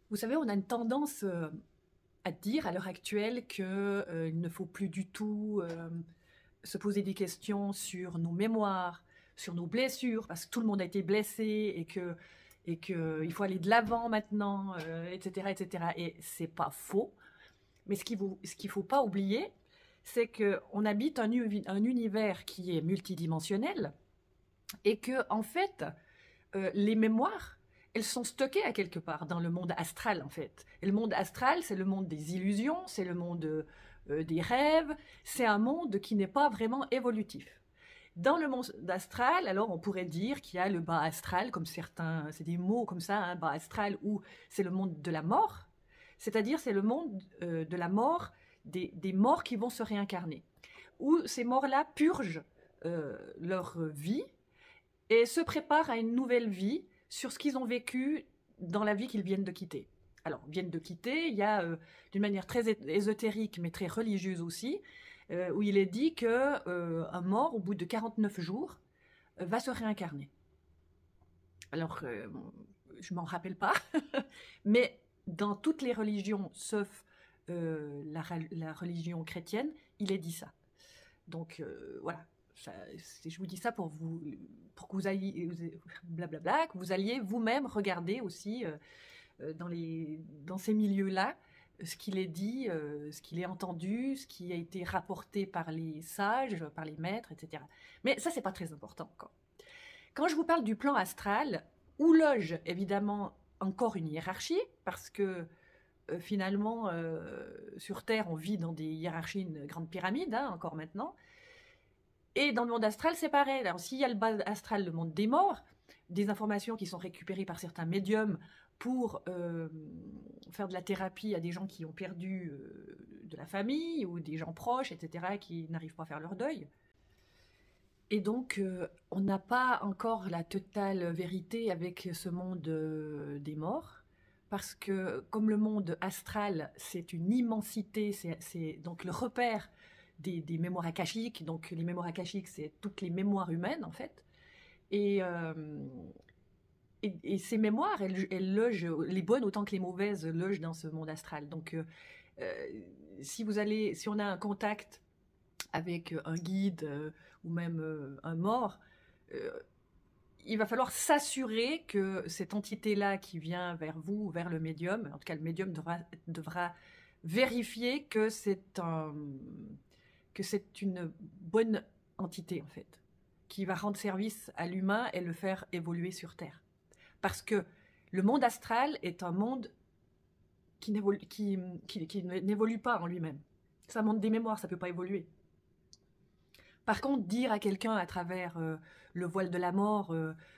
Vous savez, on a une tendance à dire à l'heure actuelle qu'il ne faut plus du tout se poser des questions sur nos mémoires, sur nos blessures, parce que tout le monde a été blessé et qu'il faut aller de l'avant maintenant, etc., etc. Et c'est pas faux. Mais ce qu'il faut pas oublier, c'est qu'on habite un univers qui est multidimensionnel et que, en fait, les mémoires, elles sont stockées à quelque part dans le monde astral, en fait. Et le monde astral, c'est le monde des illusions, c'est le monde des rêves, c'est un monde qui n'est pas vraiment évolutif. Dans le monde astral, alors on pourrait dire qu'il y a le bas astral, comme certains, c'est des mots comme ça, hein, bas astral, ou c'est le monde de la mort, c'est-à-dire c'est le monde de la mort, des morts qui vont se réincarner, où ces morts-là purgent leur vie et se préparent à une nouvelle vie sur ce qu'ils ont vécu dans la vie qu'ils viennent de quitter. Alors, viennent de quitter, il y a d'une manière très ésotérique, mais très religieuse aussi, où il est dit qu'un mort, au bout de 49 jours, va se réincarner. Alors, je m'en rappelle pas, mais dans toutes les religions, sauf la religion chrétienne, il est dit ça. Donc, voilà. Je vous dis ça pour que vous alliez, blablabla, que vous alliez vous-même regarder aussi dans ces milieux-là ce qu'il est dit, ce qu'il est entendu, ce qui a été rapporté par les sages, par les maîtres, etc. Mais ça, c'est pas très important encore. Quand je vous parle du plan astral, où loge évidemment encore une hiérarchie, parce que finalement, sur Terre, on vit dans des hiérarchies, une grande pyramide, hein, encore maintenant. Et dans le monde astral, c'est pareil. Alors, s'il y a le bas astral, le monde des morts, des informations qui sont récupérées par certains médiums pour faire de la thérapie à des gens qui ont perdu de la famille ou des gens proches, etc., qui n'arrivent pas à faire leur deuil. Et donc, on n'a pas encore la totale vérité avec ce monde des morts, parce que comme le monde astral, c'est une immensité, c'est donc le repère des mémoires akashiques. Donc les mémoires akashiques, c'est toutes les mémoires humaines en fait. Et, et ces mémoires, elles logent, les bonnes autant que les mauvaises, logent dans ce monde astral. Donc si on a un contact avec un guide ou même un mort, euh, il va falloir s'assurer que cette entité-là qui vient vers vous, vers le médium, en tout cas le médium devra vérifier que c'est une bonne entité en fait, qui va rendre service à l'humain et le faire évoluer sur Terre. Parce que le monde astral est un monde qui n'évolue pas en lui-même. C'est un monde des mémoires, ça ne peut pas évoluer. Par contre, dire à quelqu'un à travers le voile de la mort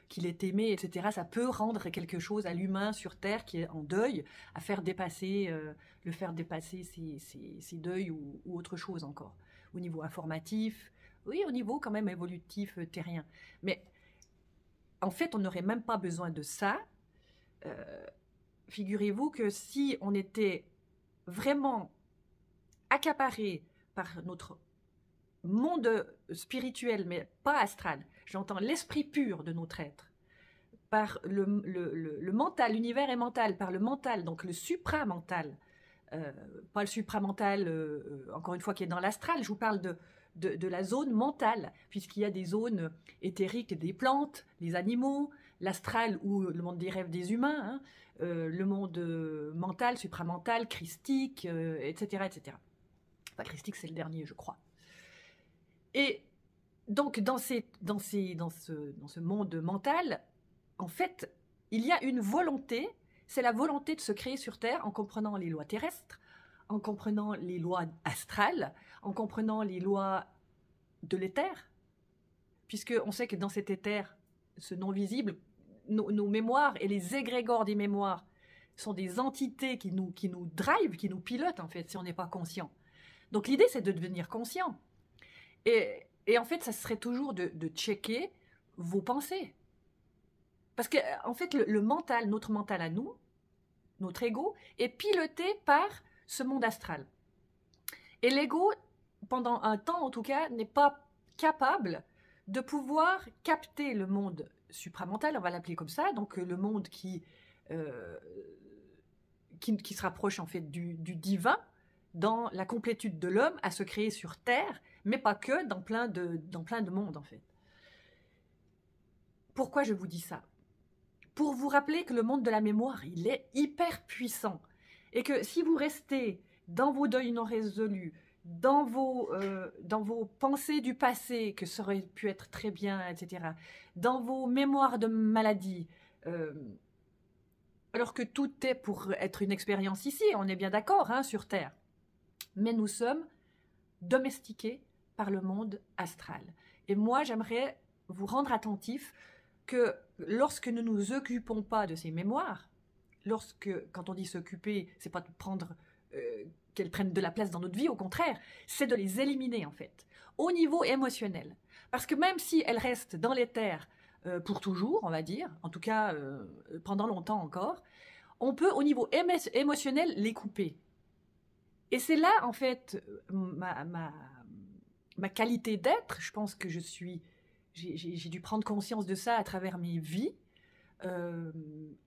qu'il est aimé, etc., ça peut rendre quelque chose à l'humain sur Terre qui est en deuil, à faire dépasser, le faire dépasser ses deuils ou autre chose encore. Au niveau informatif, oui, au niveau quand même évolutif terrien. Mais en fait, on n'aurait même pas besoin de ça. Figurez-vous que si on était vraiment accaparé par notre monde spirituel, mais pas astral, j'entends l'esprit pur de notre être, par le mental, l'univers est mental, par le mental, donc le supramental, pas le supramental, encore une fois, qui est dans l'astral, je vous parle de la zone mentale, puisqu'il y a des zones éthériques des plantes, les animaux, l'astral ou le monde des rêves des humains, hein, le monde mental, supramental, christique, etc., etc. Enfin, christique, c'est le dernier, je crois. Et donc, dans ce monde mental, en fait, il y a une volonté, c'est la volonté de se créer sur Terre en comprenant les lois terrestres, en comprenant les lois astrales, en comprenant les lois de l'éther, puisqu'on sait que dans cet éther, ce non visible, nos mémoires et les égrégores des mémoires sont des entités qui nous drivent, qui nous pilotent, en fait, si on n'est pas conscient. Donc l'idée, c'est de devenir conscient. Et en fait, ça serait toujours de checker vos pensées. Parce que, en fait, le mental, notre mental à nous, notre ego, est piloté par ce monde astral. Et l'ego, pendant un temps en tout cas, n'est pas capable de pouvoir capter le monde supramental, on va l'appeler comme ça, donc le monde qui qui se rapproche en fait du divin, dans la complétude de l'homme à se créer sur Terre, mais pas que, dans plein de mondes en fait. Pourquoi je vous dis ça? Pour vous rappeler que le monde de la mémoire, il est hyper puissant. Et que si vous restez dans vos deuils non résolus, dans vos pensées du passé, que ça aurait pu être très bien, etc., dans vos mémoires de maladie, alors que tout est pour être une expérience ici, on est bien d'accord, hein, sur Terre. Mais nous sommes domestiqués par le monde astral. Et moi, j'aimerais vous rendre attentif que lorsque nous ne nous occupons pas de ces mémoires, quand on dit s'occuper, c'est pas de prendre qu'elles prennent de la place dans notre vie, au contraire, c'est de les éliminer en fait, au niveau émotionnel. Parce que même si elles restent dans l'éther pour toujours, on va dire, en tout cas pendant longtemps encore, on peut au niveau émotionnel les couper. Et c'est là, en fait, ma qualité d'être. Je pense que j'ai dû prendre conscience de ça à travers mes vies,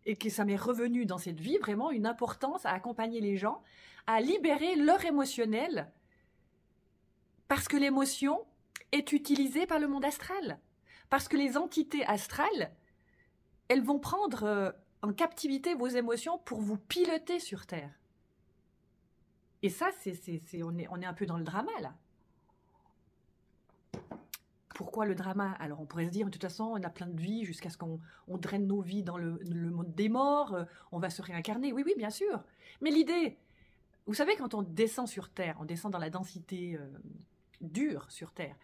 et que ça m'est revenu dans cette vie, vraiment une importance à accompagner les gens, à libérer leur émotionnel, parce que l'émotion est utilisée par le monde astral. Parce que les entités astrales, elles vont prendre en captivité vos émotions pour vous piloter sur Terre. Et ça, on est un peu dans le drama, là. Pourquoi le drama? Alors, on pourrait se dire, de toute façon, on a plein de vies jusqu'à ce qu'on draine nos vies dans le monde des morts, on va se réincarner. Oui, oui, bien sûr. Mais l'idée, vous savez, quand on descend sur Terre, on descend dans la densité dure sur Terre.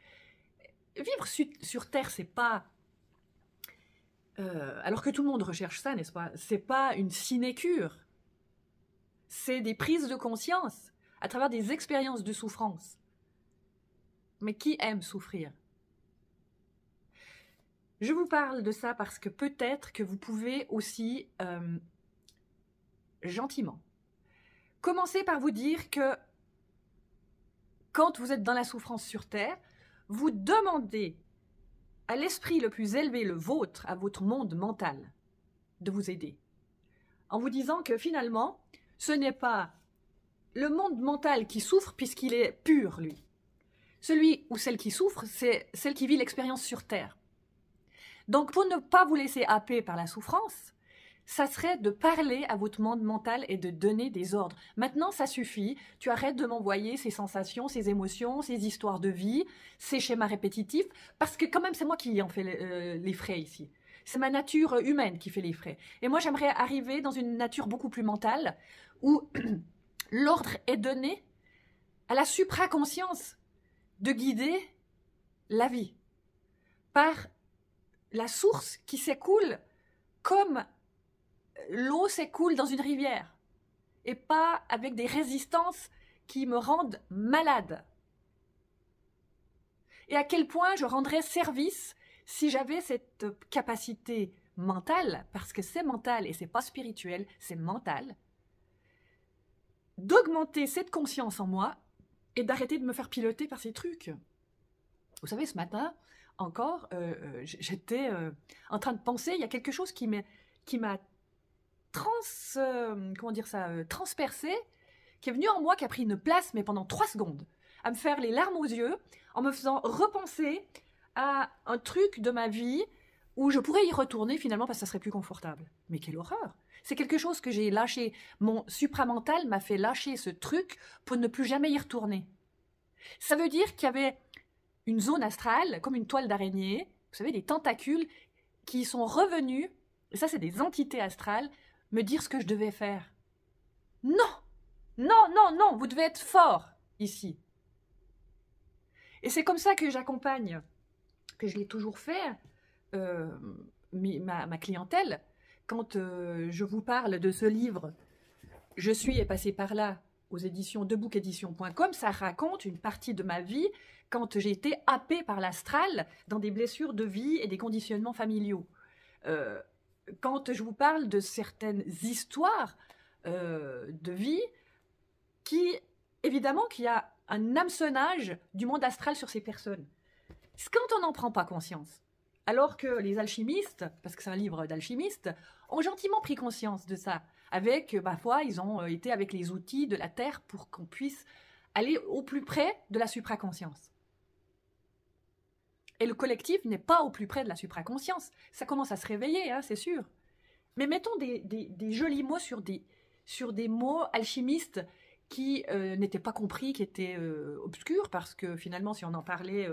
Vivre sur Terre, c'est pas... alors que tout le monde recherche ça, n'est-ce pas? C'est pas une sinécure. C'est des prises de conscience à travers des expériences de souffrance. Mais qui aime souffrir? Je vous parle de ça parce que peut-être que vous pouvez aussi, gentiment, commencer par vous dire que quand vous êtes dans la souffrance sur Terre, vous demandez à l'esprit le plus élevé, le vôtre, à votre monde mental, de vous aider. En vous disant que finalement, ce n'est pas le monde mental qui souffre puisqu'il est pur, lui. Celui ou celle qui souffre, c'est celle qui vit l'expérience sur Terre. Donc, pour ne pas vous laisser happer par la souffrance, ça serait de parler à votre monde mental et de donner des ordres. Maintenant, ça suffit. Tu arrêtes de m'envoyer ces sensations, ces émotions, ces histoires de vie, ces schémas répétitifs, parce que quand même, c'est moi qui en fais les frais ici. C'est ma nature humaine qui fait les frais. Et moi, j'aimerais arriver dans une nature beaucoup plus mentale, où l'ordre est donné à la supraconscience de guider la vie par la source qui s'écoule comme l'eau s'écoule dans une rivière et pas avec des résistances qui me rendent malade. Et à quel point je rendrais service si j'avais cette capacité mentale, parce que c'est mental et c'est pas spirituel, c'est mental, d'augmenter cette conscience en moi et d'arrêter de me faire piloter par ces trucs. Vous savez, ce matin, encore, j'étais en train de penser, il y a quelque chose qui m'a transpercé, qui est venu en moi, qui a pris une place, mais pendant 3 secondes, à me faire les larmes aux yeux, en me faisant repenser à un truc de ma vie où je pourrais y retourner finalement parce que ça serait plus confortable. Mais quelle horreur! C'est quelque chose que j'ai lâché. Mon supramental m'a fait lâcher ce truc pour ne plus jamais y retourner. Ça veut dire qu'il y avait une zone astrale, comme une toile d'araignée, vous savez, des tentacules qui sont revenus, et ça c'est des entités astrales, me dire ce que je devais faire. Non! Non, non, non, vous devez être fort ici. Et c'est comme ça que j'accompagne, que je l'ai toujours fait, ma clientèle. Quand je vous parle de ce livre « Je suis et passé par là » aux éditions debookeddition.com, ça raconte une partie de ma vie quand j'ai été happée par l'astral dans des blessures de vie et des conditionnements familiaux. Quand je vous parle de certaines histoires de vie évidemment qu'il y a un hameçonnage du monde astral sur ces personnes. C'est quand on n'en prend pas conscience. Alors que les alchimistes, parce que c'est un livre d'alchimistes, ont gentiment pris conscience de ça, avec, parfois, ils ont été avec les outils de la Terre pour qu'on puisse aller au plus près de la supraconscience. Et le collectif n'est pas au plus près de la supraconscience. Ça commence à se réveiller, hein, c'est sûr. Mais mettons des jolis mots sur des mots alchimistes qui n'étaient pas compris, qui étaient obscurs, parce que finalement, si on en parlait,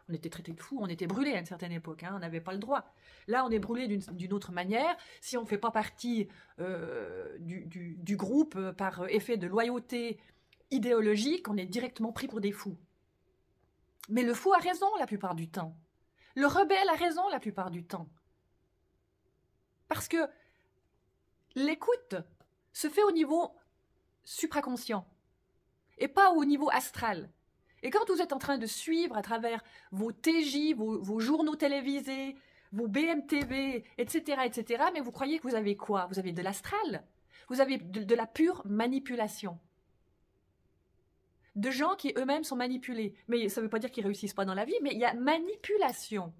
on était traités de fous, on était brûlés à une certaine époque, hein, on n'avait pas le droit. Là, on est brûlés d'une autre manière. Si on ne fait pas partie du groupe par effet de loyauté idéologique, on est directement pris pour des fous. Mais le fou a raison la plupart du temps. Le rebelle a raison la plupart du temps. Parce que l'écoute se fait au niveau supraconscient et pas au niveau astral. Et quand vous êtes en train de suivre à travers vos TJ, vos journaux télévisés, vos BMTV, etc., etc., mais vous croyez que vous avez quoi? Vous avez de l'astral. Vous avez de la pure manipulation. De gens qui eux-mêmes sont manipulés. Mais ça ne veut pas dire qu'ils ne réussissent pas dans la vie, mais il y a manipulation.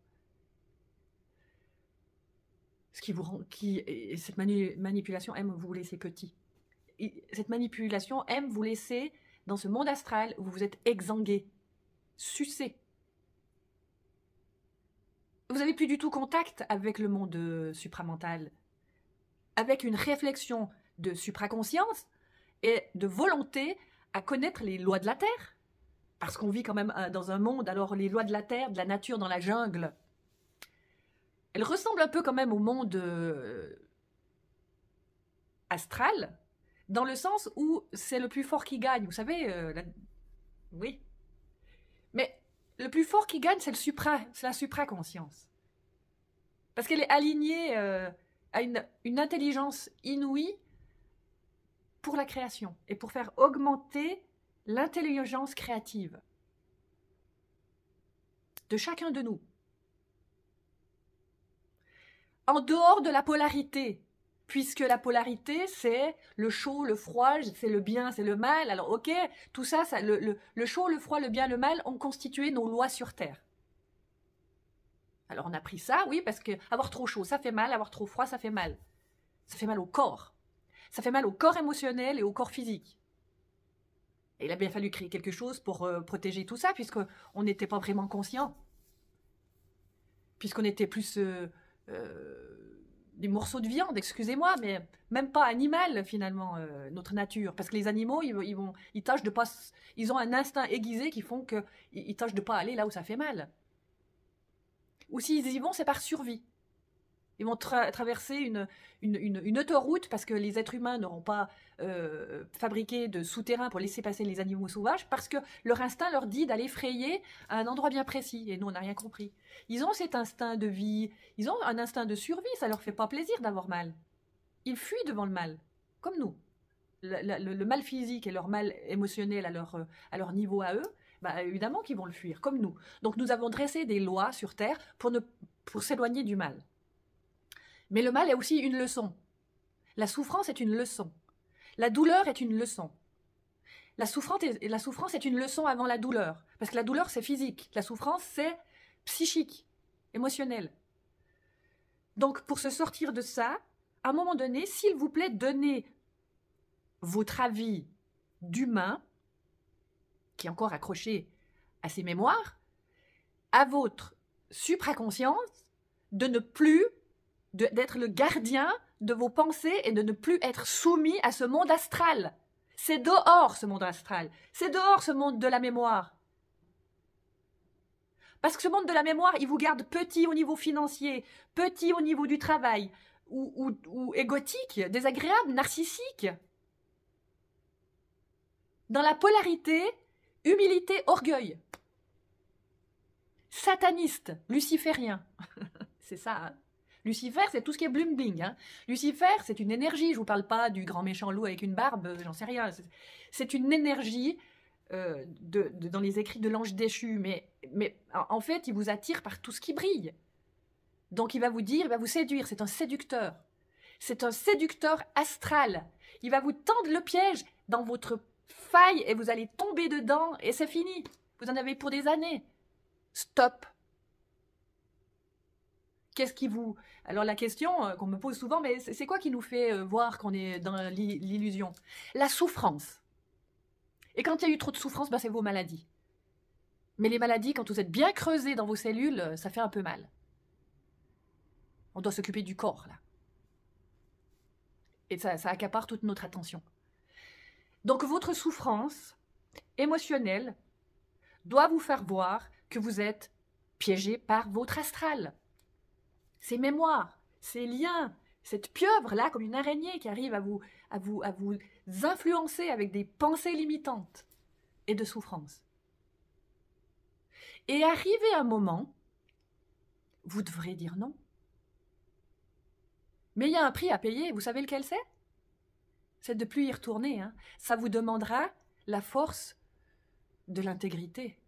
Ce qui vous rend, cette manipulation aime vous laisser petit. Cette manipulation aime vous laisser dans ce monde astral où vous êtes exsangué, sucé. Vous n'avez plus du tout contact avec le monde supramental, avec une réflexion de supraconscience et de volonté à connaître les lois de la Terre. Parce qu'on vit quand même dans un monde, alors les lois de la Terre, de la nature dans la jungle, elles ressemblent un peu quand même au monde astral, dans le sens où c'est le plus fort qui gagne. Vous savez, oui. Mais le plus fort qui gagne, c'est la supraconscience. Parce qu'elle est alignée à une intelligence inouïe pour la création et pour faire augmenter l'intelligence créative de chacun de nous. En dehors de la polarité, puisque la polarité, c'est le chaud, le froid, c'est le bien, c'est le mal. Alors ok, tout ça, le chaud, le froid, le bien, le mal ont constitué nos lois sur Terre. Alors on a pris ça, oui, parce que avoir trop chaud, ça fait mal, avoir trop froid, ça fait mal. Ça fait mal au corps. Ça fait mal au corps émotionnel et au corps physique. Et il a bien fallu créer quelque chose pour protéger tout ça, puisqu'on n'était pas vraiment conscient. Puisqu'on était plus des morceaux de viande, excusez-moi, mais même pas animal, finalement, notre nature. Parce que les animaux, ils tâchent de pas... Ils ont un instinct aiguisé qui font qu'ils tâchent de pas aller là où ça fait mal. Ou s'ils y vont, c'est par survie. Ils vont traverser une autoroute parce que les êtres humains n'auront pas fabriqué de souterrain pour laisser passer les animaux sauvages, parce que leur instinct leur dit d'aller frayer à un endroit bien précis. Et nous, on n'a rien compris. Ils ont cet instinct de vie, ils ont un instinct de survie, ça leur fait pas plaisir d'avoir mal. Ils fuient devant le mal, comme nous. Le mal physique et leur mal émotionnel à leur niveau à eux, bah, évidemment qu'ils vont le fuir, comme nous. Donc nous avons dressé des lois sur Terre pour s'éloigner du mal. Mais le mal est aussi une leçon. La souffrance est une leçon. La douleur est une leçon. La souffrance est une leçon avant la douleur. Parce que la douleur, c'est physique. La souffrance, c'est psychique, émotionnel. Donc, pour se sortir de ça, à un moment donné, s'il vous plaît, donnez votre avis d'humain, qui est encore accroché à ses mémoires, à votre supraconscience, de ne plus d'être le gardien de vos pensées et de ne plus être soumis à ce monde astral. C'est dehors ce monde astral, c'est dehors ce monde de la mémoire. Parce que ce monde de la mémoire, il vous garde petit au niveau financier, petit au niveau du travail, ou égotique, désagréable, narcissique. Dans la polarité, humilité, orgueil. Sataniste, luciférien. C'est ça, hein. Lucifer, c'est tout ce qui est bling-bling. Hein. Lucifer, c'est une énergie. Je ne vous parle pas du grand méchant loup avec une barbe, j'en sais rien. C'est une énergie dans les écrits de l'ange déchu. Mais en fait, il vous attire par tout ce qui brille. Donc il va vous dire, il va vous séduire. C'est un séducteur. C'est un séducteur astral. Il va vous tendre le piège dans votre faille et vous allez tomber dedans et c'est fini. Vous en avez pour des années. Stop. Qu'est-ce qui vous... Alors la question qu'on me pose souvent, mais c'est quoi qui nous fait voir qu'on est dans l'illusion? La souffrance. Et quand il y a eu trop de souffrance, ben, c'est vos maladies. Mais les maladies, quand vous êtes bien creusé dans vos cellules, ça fait un peu mal. On doit s'occuper du corps, là. Et ça accapare toute notre attention. Donc votre souffrance émotionnelle doit vous faire voir que vous êtes piégé par votre astral. Ces mémoires, ces liens, cette pieuvre-là, comme une araignée qui arrive à vous influencer avec des pensées limitantes et de souffrance. Et arrivé un moment, vous devrez dire non. Mais il y a un prix à payer, vous savez lequel c'est? C'est de ne plus y retourner. Hein. Ça vous demandera la force de l'intégrité.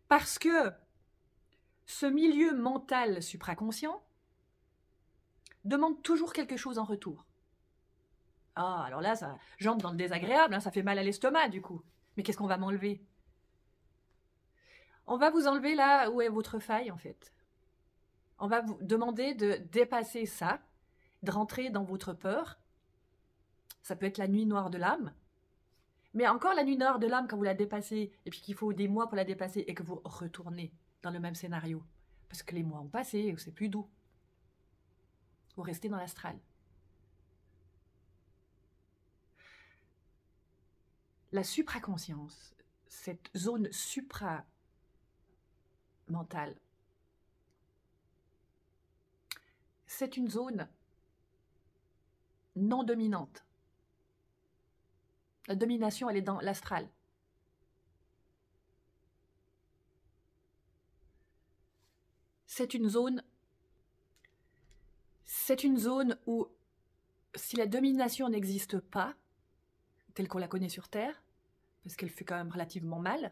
Parce que ce milieu mental supraconscient demande toujours quelque chose en retour. Ah, alors là, ça j'entre dans le désagréable, hein, ça fait mal à l'estomac du coup. Mais qu'est-ce qu'on va m'enlever? On va vous enlever là où est votre faille en fait. On va vous demander de dépasser ça, de rentrer dans votre peur. Ça peut être la nuit noire de l'âme. Mais encore la nuit noire de l'âme, quand vous la dépassez, et puis qu'il faut des mois pour la dépasser, et que vous retournez dans le même scénario. Parce que les mois ont passé, c'est plus doux. Vous restez dans l'astral. La supraconscience, cette zone supra-mentale, c'est une zone non dominante. La domination, elle est dans l'astral. C'est une zone où, si la domination n'existe pas, telle qu'on la connaît sur Terre, parce qu'elle fait quand même relativement mal,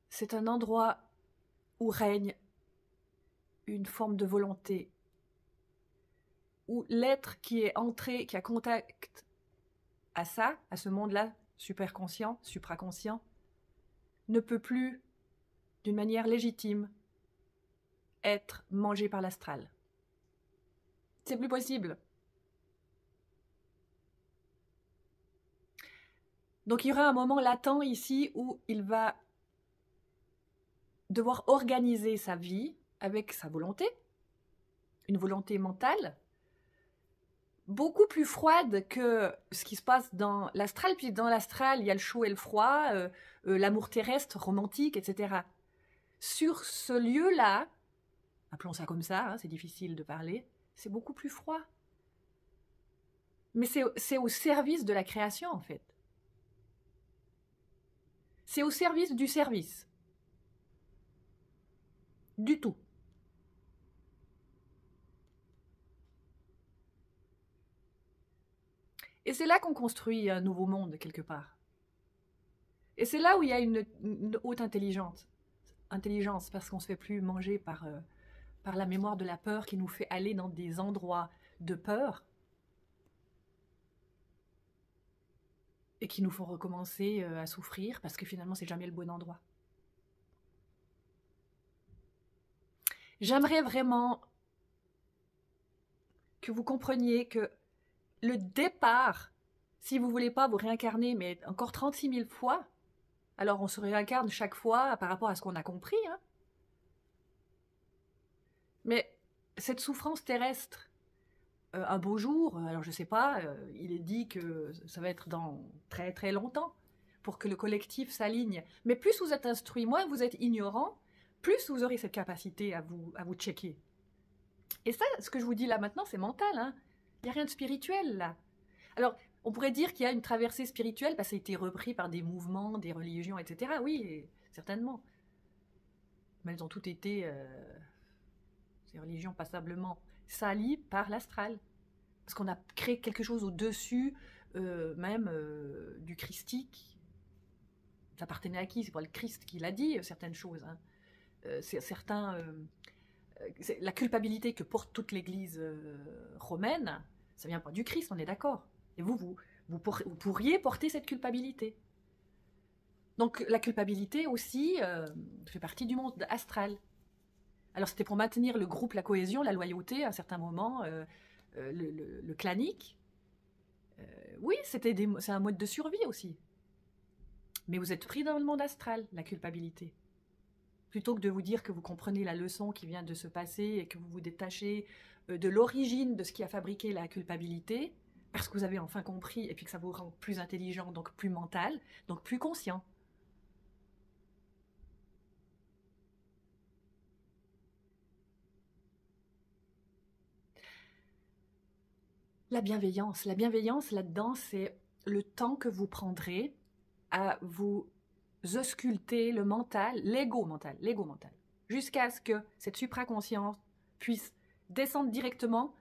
c'est un endroit où règne une forme de volonté, où l'être qui est entré, qui a contact à ça, à ce monde-là, superconscient, supraconscient, ne peut plus, d'une manière légitime, être mangé par l'astral. C'est plus possible. Donc il y aura un moment latent ici où il va devoir organiser sa vie avec sa volonté, une volonté mentale, beaucoup plus froide que ce qui se passe dans l'astral, puis dans l'astral, il y a le chaud et le froid, l'amour terrestre, romantique, etc. Sur ce lieu-là, appelons ça comme ça, hein, c'est difficile de parler, c'est beaucoup plus froid. Mais c'est au service de la création, en fait. C'est au service du service. Du tout. Et c'est là qu'on construit un nouveau monde, quelque part. Et c'est là où il y a une haute intelligence, parce qu'on ne se fait plus manger par la mémoire de la peur qui nous fait aller dans des endroits de peur et qui nous font recommencer à souffrir, parce que finalement, c'est jamais le bon endroit. J'aimerais vraiment que vous compreniez que le départ, si vous ne voulez pas vous réincarner, mais encore 36 000 fois, alors on se réincarne chaque fois par rapport à ce qu'on a compris, hein. Mais cette souffrance terrestre, un beau jour, alors je ne sais pas, il est dit que ça va être dans très très longtemps, pour que le collectif s'aligne. Mais plus vous êtes instruit, moins vous êtes ignorant, plus vous aurez cette capacité à vous checker. Et ça, ce que je vous dis là maintenant, c'est mental, hein. Il n'y a rien de spirituel là. Alors, on pourrait dire qu'il y a une traversée spirituelle, parce que ça a été repris par des mouvements, des religions, etc. Oui, certainement. Mais elles ont toutes été, ces religions, passablement salies par l'astral. Parce qu'on a créé quelque chose au-dessus, même du christique. Ça appartenait à qui? C'est pas le Christ qui l'a dit, certaines choses. Hein. La culpabilité que porte toute l'Église romaine, ça vient pas du Christ, on est d'accord. Et vous pourriez porter cette culpabilité. Donc la culpabilité aussi fait partie du monde astral. Alors c'était pour maintenir le groupe, la cohésion, la loyauté à un certain moment, le clanique. Oui, c'est un mode de survie aussi. Mais vous êtes pris dans le monde astral, la culpabilité. Plutôt que de vous dire que vous comprenez la leçon qui vient de se passer et que vous vous détachez de l'origine de ce qui a fabriqué la culpabilité, parce que vous avez enfin compris et puis que ça vous rend plus intelligent, donc plus mental, donc plus conscient. La bienveillance là-dedans, c'est le temps que vous prendrez à vous ausculter le mental, l'ego mental, jusqu'à ce que cette supraconscience puisse descendre directement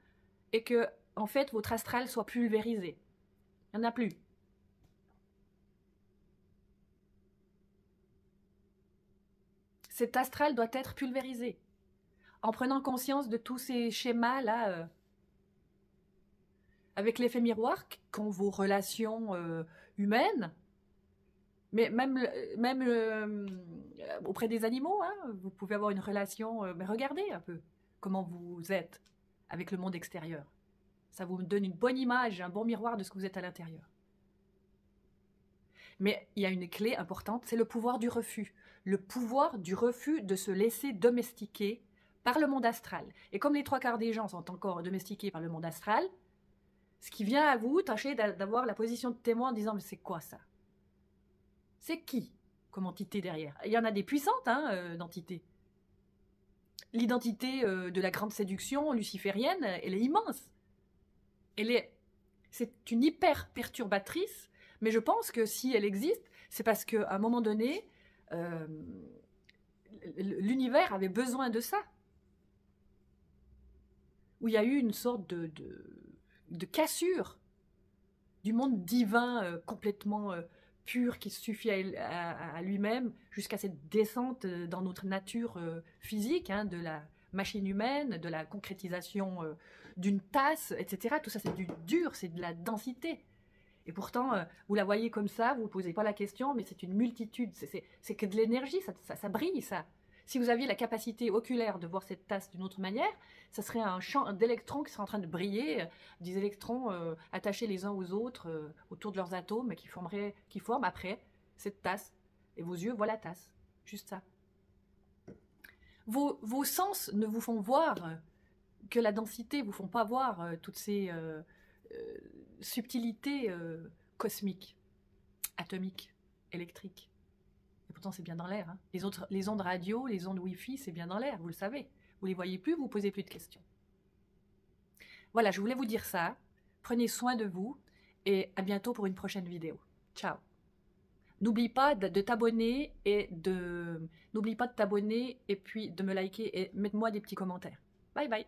et que, en fait, votre astral soit pulvérisé. Il n'y en a plus. Cet astral doit être pulvérisé. En prenant conscience de tous ces schémas-là, avec l'effet miroir qu'ont vos relations humaines, mais même auprès des animaux, hein, vous pouvez avoir une relation, mais regardez un peu comment vous êtes avec le monde extérieur. Ça vous donne une bonne image, un bon miroir de ce que vous êtes à l'intérieur. Mais il y a une clé importante, c'est le pouvoir du refus. Le pouvoir du refus de se laisser domestiquer par le monde astral. Et comme les 3/4 des gens sont encore domestiqués par le monde astral, ce qui vient à vous, tâchez d'avoir la position de témoin en disant « mais c'est quoi ça ?» C'est qui comme entité derrière? Il y en a des puissantes d'entités. L'identité de la grande séduction luciférienne, elle est immense. C'est une hyper perturbatrice, mais je pense que si elle existe, c'est parce qu'à un moment donné, l'univers avait besoin de ça. Où il y a eu une sorte de cassure du monde divin complètement pur qui suffit à lui-même, jusqu'à cette descente dans notre nature physique, hein, de la machine humaine, de la concrétisation d'une tasse, etc. Tout ça, c'est du dur, c'est de la densité. Et pourtant, vous la voyez comme ça, vous ne posez pas la question, mais c'est une multitude, c'est que de l'énergie, ça brille, ça. Si vous aviez la capacité oculaire de voir cette tasse d'une autre manière, ça serait un champ d'électrons qui serait en train de briller, des électrons attachés les uns aux autres autour de leurs atomes qui forment après cette tasse. Et vos yeux voient la tasse, juste ça. Vos sens ne vous font voir que la densité, vous font pas voir toutes ces subtilités cosmiques, atomiques, électriques. Et pourtant, c'est bien dans l'air. Hein. Les ondes radio, les ondes Wi-Fi, c'est bien dans l'air, vous le savez. Vous les voyez plus, vous ne posez plus de questions. Voilà, je voulais vous dire ça. Prenez soin de vous et à bientôt pour une prochaine vidéo. Ciao. N'oublie pas de t'abonner et puis de me liker et mettre-moi des petits commentaires. Bye bye.